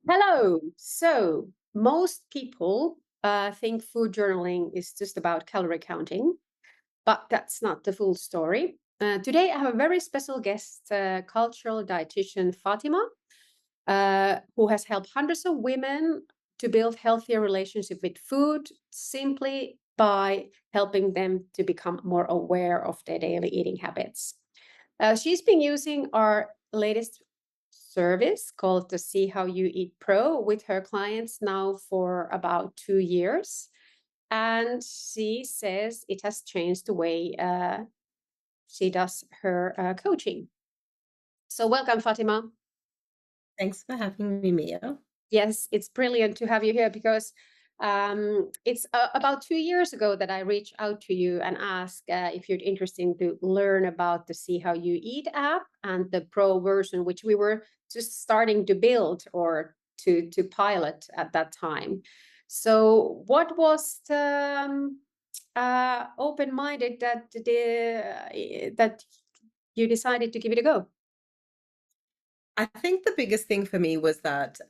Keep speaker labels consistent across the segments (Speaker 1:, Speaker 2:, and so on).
Speaker 1: Hello. So, most people think food journaling is just about calorie counting, but that's not the full story. Today, I have a very special guest, cultural dietitian Fatima, who has helped hundreds of women to build healthier relationship with food simply by helping them to become more aware of their daily eating habits. She's been using our latest service called the See How You Eat Pro with her clients now for about 2 years. And she says it has changed the way she does her coaching. So, welcome, Fatima.
Speaker 2: Thanks for having me, Mia.
Speaker 1: Yes, it's brilliant to have you here because it's about 2 years ago that I reached out to you and asked if you're interested to learn about the See How You Eat app and the pro version, which we were just starting to build or to pilot at that time. So, what was the open-minded that you decided to give it a go?
Speaker 2: I think the biggest thing for me was that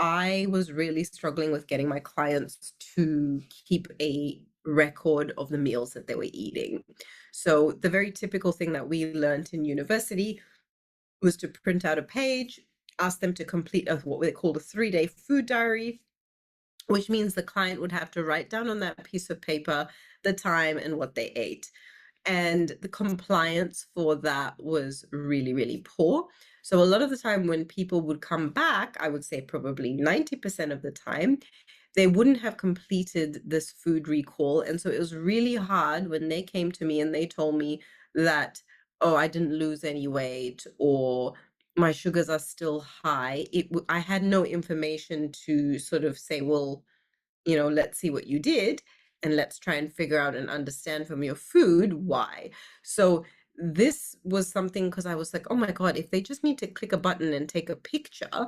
Speaker 2: I was really struggling with getting my clients to keep a record of the meals that they were eating. So, the very typical thing that we learned in university was to print out a page, ask them to complete what they called a 3-day food diary, which means the client would have to write down on that piece of paper the time and what they ate. And the compliance for that was really, really poor. So a lot of the time when people would come back, I would say probably 90% of the time, they wouldn't have completed this food recall. And so it was really hard when they came to me and they told me that, oh, I didn't lose any weight or my sugars are still high. I had no information to sort of say, well, let's see what you did and let's try and figure out and understand from your food why. So this was something because I was like, oh my God, if they just need to click a button and take a picture,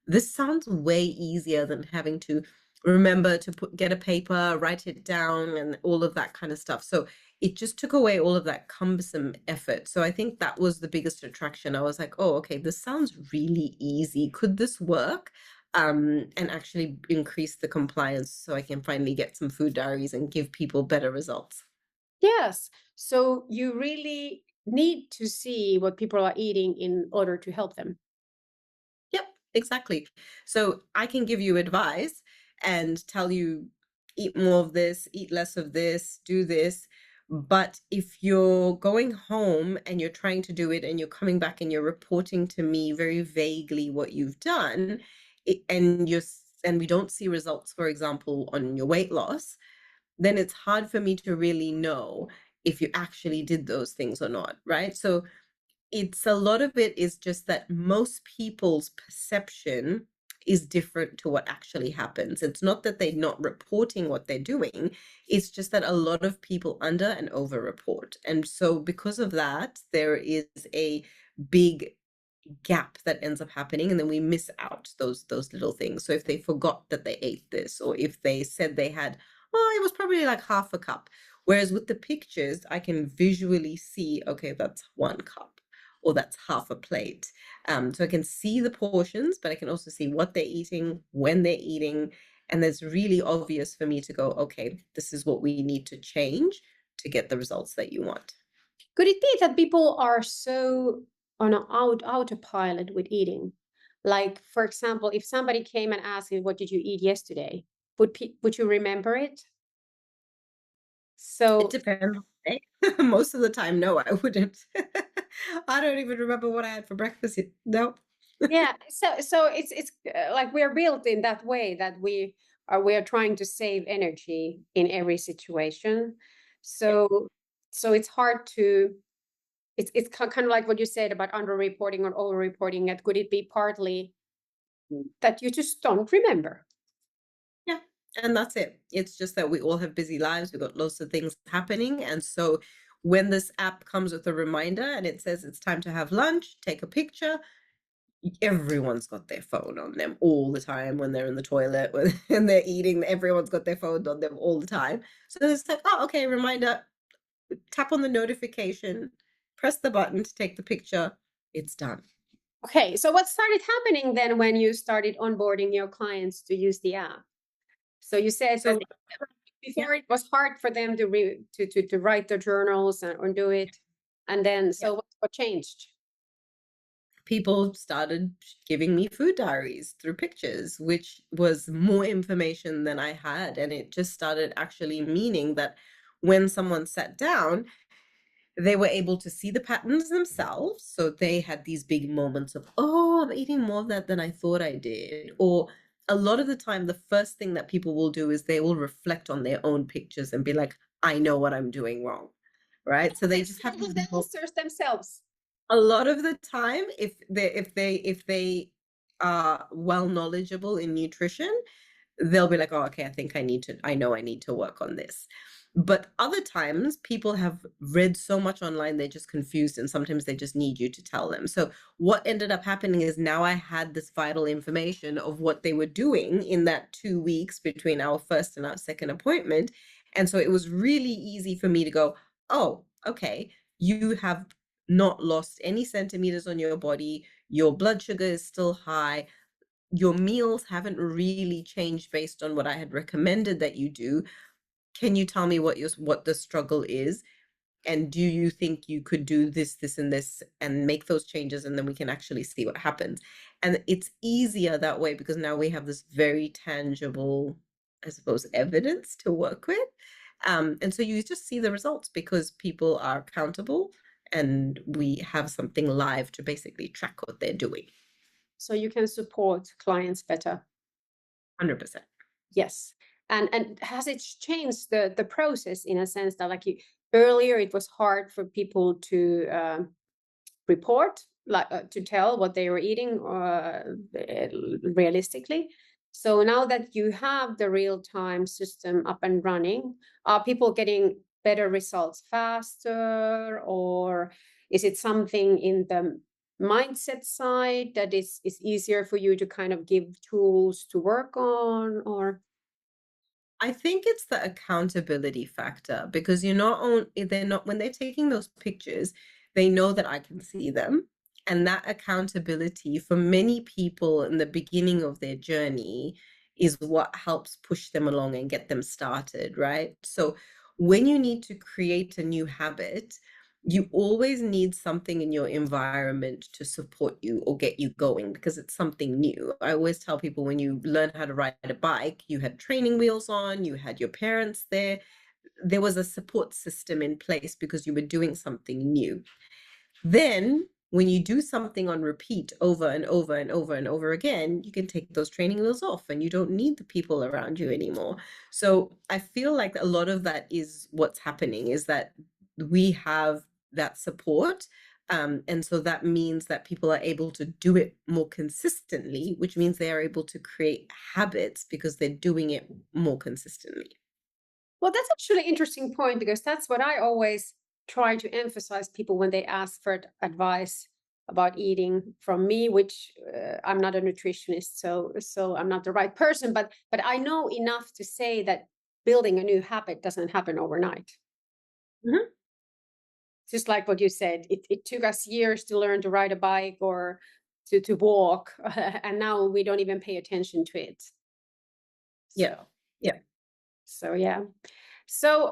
Speaker 2: this sounds way easier than having to remember to get a paper, write it down, and all of that kind of stuff. So it just took away all of that cumbersome effort. So I think that was the biggest attraction. I was like, oh, okay, this sounds really easy. Could this work? And actually increase the compliance so I can finally get some food diaries and give people better results.
Speaker 1: Yes. So you really need to see what people are eating in order to help them.
Speaker 2: Yep, exactly. So I can give you advice and tell you eat more of this, eat less of this, do this. But if you're going home and you're trying to do it and you're coming back and you're reporting to me very vaguely what you've done, and we don't see results, for example, on your weight loss, then it's hard for me to really know if you actually did those things or not, right? So it's a lot of it is just that most people's perception is different to what actually happens. It's not that they're not reporting what they're doing, it's just that a lot of people under and over report. And so because of that, there is a big gap that ends up happening and then we miss out those little things. So if they forgot that they ate this or if they said they had, oh, it was probably like half a cup. Whereas with the pictures, I can visually see, okay, that's 1 cup or that's half a plate. So I can see the portions, but I can also see what they're eating, when they're eating. And it's really obvious for me to go, okay, this is what we need to change to get the results that you want.
Speaker 1: Could it be that people are so on an autopilot with eating? Like, for example, if somebody came and asked you, "What did you eat yesterday?" Would you remember it?
Speaker 2: It
Speaker 1: So
Speaker 2: depends on the day. Most of the time, no, I wouldn't. I don't even remember what I had for breakfast yet. No.
Speaker 1: yeah, so it's like we're built in that way that we are trying to save energy in every situation.
Speaker 2: Yeah.
Speaker 1: So it's hard to it's kind of like what you said about underreporting or overreporting. It could it be partly that you just don't remember?
Speaker 2: Yeah. And that's it. It's just that we all have busy lives. We've got lots of things happening. And so when this app comes with a reminder and it says it's time to have lunch, take a picture, everyone's got their phone on them all the time when they're in the toilet, when they're eating, everyone's got their phone on them all the time. So it's like, oh, okay, reminder, tap on the notification, press the button to take the picture. It's done.
Speaker 1: Okay, so what started happening then when you started onboarding your clients to use the app? So you said that
Speaker 2: So yeah,
Speaker 1: before it was hard for them to to write the journals or do it, and then
Speaker 2: yeah.
Speaker 1: so what changed?
Speaker 2: People started giving me food diaries through pictures, which was more information than I had. And it just started actually meaning that when someone sat down, they were able to see the patterns themselves. So they had these big moments of, oh, I'm eating more of that than I thought I did. Or a lot of the time, the first thing that people will do is they will reflect on their own pictures and be like, I know what I'm doing wrong. Right. So they
Speaker 1: Yes,
Speaker 2: just
Speaker 1: they
Speaker 2: have
Speaker 1: have
Speaker 2: these
Speaker 1: the answers themselves.
Speaker 2: a lot of the time, if they are well knowledgeable in nutrition, they'll be like, oh, okay, I know I need to work on this. But other times, people have read so much online, they're just confused, and sometimes they just need you to tell them. So, what ended up happening is now I had this vital information of what they were doing in that 2 weeks between our first and our second appointment. And so, it was really easy for me to go, oh, okay, you have not lost any centimeters on your body, your blood sugar is still high, your meals haven't really changed based on what I had recommended that you do. Can you tell me what the struggle is? And do you think you could do this, this, and this, and make those changes, and then we can actually see what happens? And it's easier that way because now we have this very tangible, I suppose, evidence to work with. And so you just see the results because people are accountable and we have something live to basically track what they're doing.
Speaker 1: So you can support clients better.
Speaker 2: 100%.
Speaker 1: Yes. And has it changed the process in a sense that like you earlier it was hard for people to report, like to tell what they were eating realistically. So now that you have the real time system up and running, are people getting better results faster, or is it something in the mindset side that is easier for you to kind of give tools to work on? Or
Speaker 2: I think it's the accountability factor because you're not on they're not when they're taking those pictures, they know that I can see them. And that accountability for many people in the beginning of their journey is what helps push them along and get them started, right? So when you need to create a new habit, you always need something in your environment to support you or get you going because it's something new. I always tell people when you learn how to ride a bike, you had training wheels on, you had your parents there. There was a support system in place because you were doing something new. Then, when you do something on repeat over and over and over and over again, you can take those training wheels off and you don't need the people around you anymore. So, I feel like a lot of that is what's happening is that we have that support. And so that means that people are able to do it more consistently, which means they are able to create habits because they're doing it more consistently.
Speaker 1: well, that's actually an interesting point because that's what I always try to emphasize people when they ask for advice about eating from me, which I'm not a nutritionist, so I'm not the right person, but I know enough to say that building a new habit doesn't happen overnight.
Speaker 2: Mhm.
Speaker 1: Just like what you said, it took us years to learn to ride a bike or to walk, and now we don't even pay attention to it.
Speaker 2: Yeah.
Speaker 1: So
Speaker 2: Yeah.
Speaker 1: so yeah. So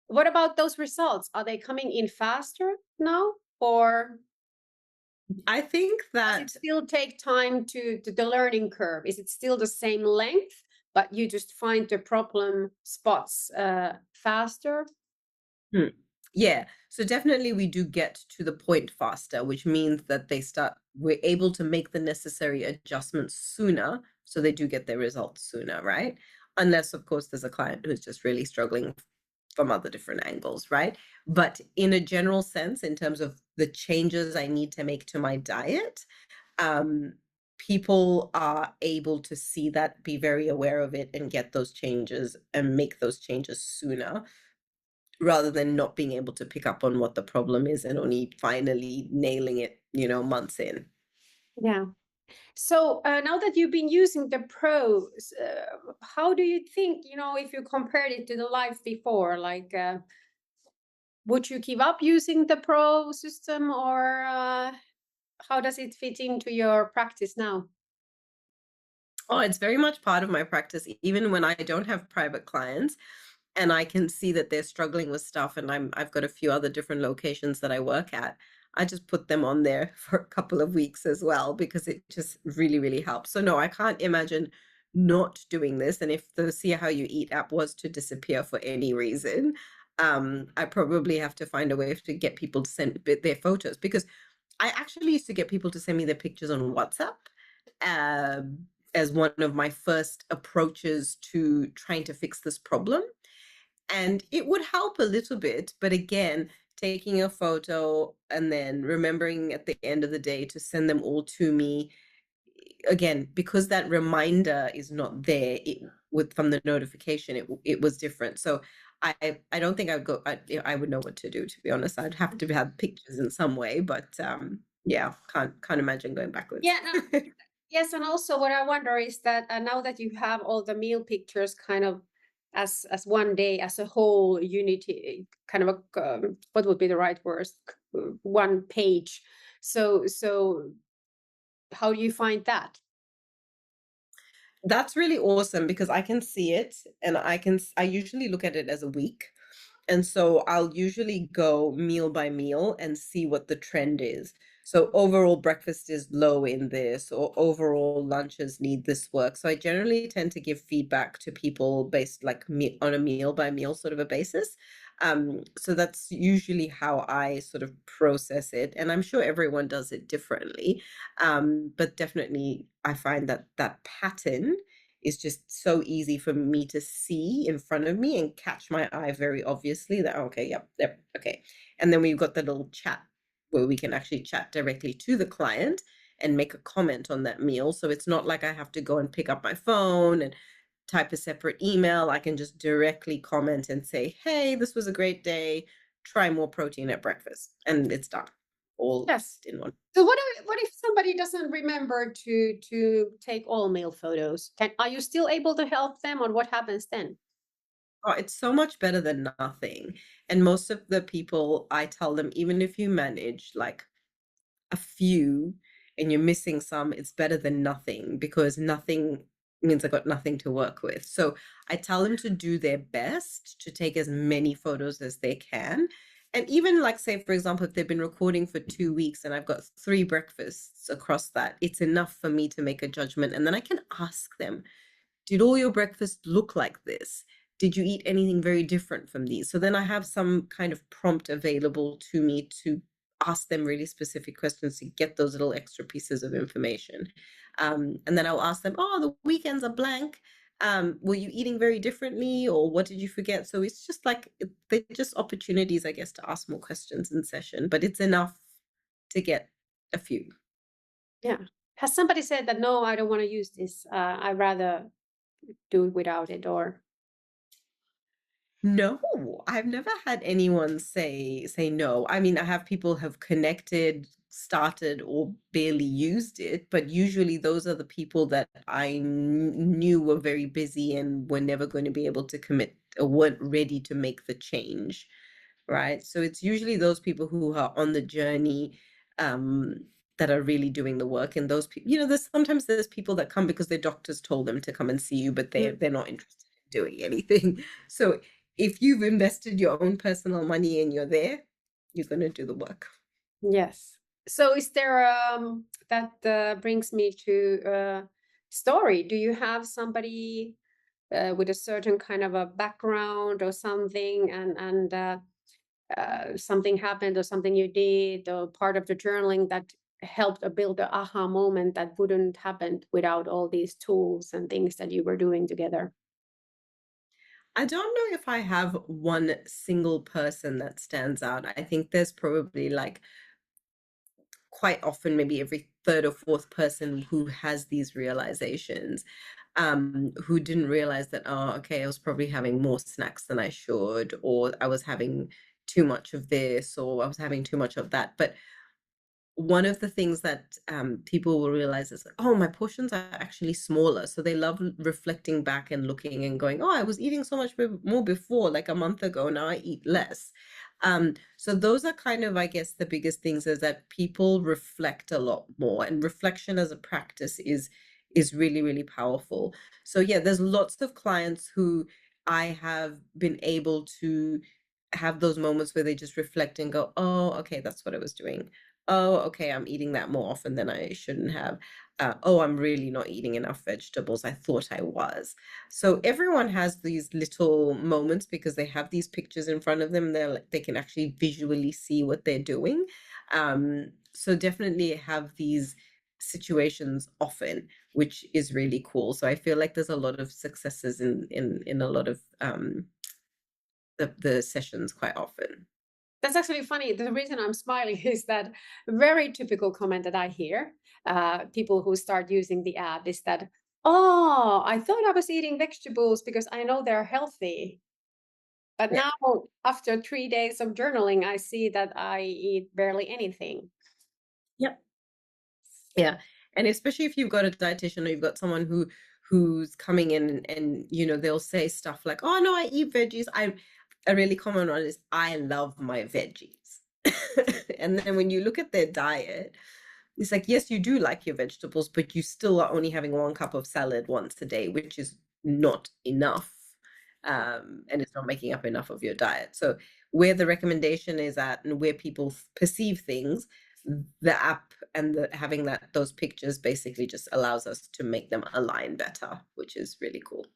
Speaker 1: what about those results? Are they coming in faster now, or
Speaker 2: I think
Speaker 1: does it
Speaker 2: that
Speaker 1: still take time to the learning curve? Is it still the same length, but you just find the problem spots faster?
Speaker 2: Hmm. Yeah. So definitely we do get to the point faster, which means that we're able to make the necessary adjustments sooner. So they do get their results sooner, right? Unless, of course, there's a client who's just really struggling from other different angles, right? But in a general sense, in terms of the changes I need to make to my diet, um, people are able to see that, be very aware of it, and get those changes and make those changes sooner rather than not being able to pick up on what the problem is and only finally nailing it, months in.
Speaker 1: Yeah. So now that you've been using the pros, how do you think, if you compared it to the life before, like would you give up using the pro system, or how does it fit into your practice now?
Speaker 2: Oh, it's very much part of my practice, even when I don't have private clients and I can see that they're struggling with stuff and I've got a few other different locations that I work at. I just put them on there for a couple of weeks as well because it just really, really helps. So no, I can't imagine not doing this. And if the See How You Eat app was to disappear for any reason, I probably have to find a way to get people to send their photos because I actually used to get people to send me their pictures on WhatsApp. As one of my first approaches to trying to fix this problem. And it would help a little bit, but again, taking a photo and then remembering at the end of the day to send them all to me again, because that reminder is not there with from the notification, it was different. So I don't think I would know what to do, to be honest. I'd have to have pictures in some way, but yeah, can't imagine going backwards.
Speaker 1: Yeah, no, yes, and also what I wonder is that now that you have all the meal pictures kind of as one day as a whole unity, kind of a what would be the right word? One page. So how do you find that?
Speaker 2: That's really awesome because I can see it and I usually look at it as a week. And so I'll usually go meal by meal and see what the trend is. So overall breakfast is low in this, or overall lunches need this work. So I generally tend to give feedback to people based like on a meal by meal sort of a basis. So that's usually how I sort of process it. And I'm sure everyone does it differently. But definitely I find that that pattern is just so easy for me to see in front of me and catch my eye very obviously that, okay, yep, okay. And then we've got the little chat where we can actually chat directly to the client and make a comment on that meal. So it's not like I have to go and pick up my phone and type a separate email. I can just directly comment and say, hey, this was a great day. Try more protein at breakfast. And it's done. All
Speaker 1: Yes.
Speaker 2: just in one.
Speaker 1: So what if somebody doesn't remember to take all meal photos? Are you still able to help them, or what happens then?
Speaker 2: Oh, it's so much better than nothing. And most of the people, I tell them, even if you manage like a few and you're missing some, it's better than nothing because nothing means I got nothing to work with. So I tell them to do their best to take as many photos as they can. And even like, say, for example, if they've been recording for 2 weeks and I've got 3 breakfasts across that, it's enough for me to make a judgment. And then I can ask them, did all your breakfast look like this? Did you eat anything very different from these? So then I have some kind of prompt available to me to ask them really specific questions to get those little extra pieces of information. And then I'll ask them, oh, the weekends are blank. Were you eating very differently or what did you forget? So it's just like, they're just opportunities, I guess, to ask more questions in session, but it's enough to get a few.
Speaker 1: Yeah. Has somebody said that no, I don't want to use this? I rather do it without it, or
Speaker 2: No, I've never had anyone say no. I mean, I have people have connected, started, or barely used it, but usually those are the people that I knew were very busy and were never going to be able to commit or weren't ready to make the change, right? So it's usually those people who are on the journey, um, that are really doing the work. And those people, there's people that come because their doctors told them to come and see you, but
Speaker 1: mm,
Speaker 2: they're not interested in doing anything. So if you've invested your own personal money and you're there, you're going to do the work.
Speaker 1: yes. So is there that brings me to story? Do you have somebody with a certain kind of a background or something, and something happened or something you did or part of the journaling that helped build the aha moment that wouldn't happen without all these tools and things that you were doing together?
Speaker 2: I don't know if I have one single person that stands out. I think there's probably like quite often maybe every third or fourth person who has these realizations, who didn't realize that, oh, okay, I was probably having more snacks than I should, or I was having too much of this, or I was having too much of that. But one of the things that people will realize is, oh, my portions are actually smaller. So they love reflecting back and looking and going, oh, I was eating so much more before, like a month ago. Now I eat less. So those are kind of, I guess, the biggest things, is that people reflect a lot more, and reflection as a practice is really, really powerful. So yeah, there's lots of clients who I have been able to have those moments where they just reflect and go, oh, okay, that's what I was doing. Oh, okay, I'm eating that more often than I shouldn't have. Oh, I'm really not eating enough vegetables. I thought I was. So everyone has these little moments because they have these pictures in front of them. They can actually visually see what they're doing. So definitely have these situations often, which is really cool. So I feel like there's a lot of successes in a lot of the sessions quite often.
Speaker 1: That's actually funny. The reason I'm smiling is that very typical comment that I hear, people who start using the app is that, oh, I thought I was eating vegetables because I know they're healthy. But
Speaker 2: Yeah.
Speaker 1: now, after 3 days of journaling, I see that I eat barely anything.
Speaker 2: Yep. Yeah. And especially if you've got a dietitian or you've got someone who's coming in and they'll say stuff like, "Oh no, I eat veggies." A really common one is, "I love my veggies." And then when you look at their diet, it's like, yes, you do like your vegetables, but you still are only having 1 cup of salad once a day, which is not enough. And it's not making up enough of your diet. So where the recommendation is at and where people perceive things, the app and having those pictures basically just allows us to make them align better, which is really cool.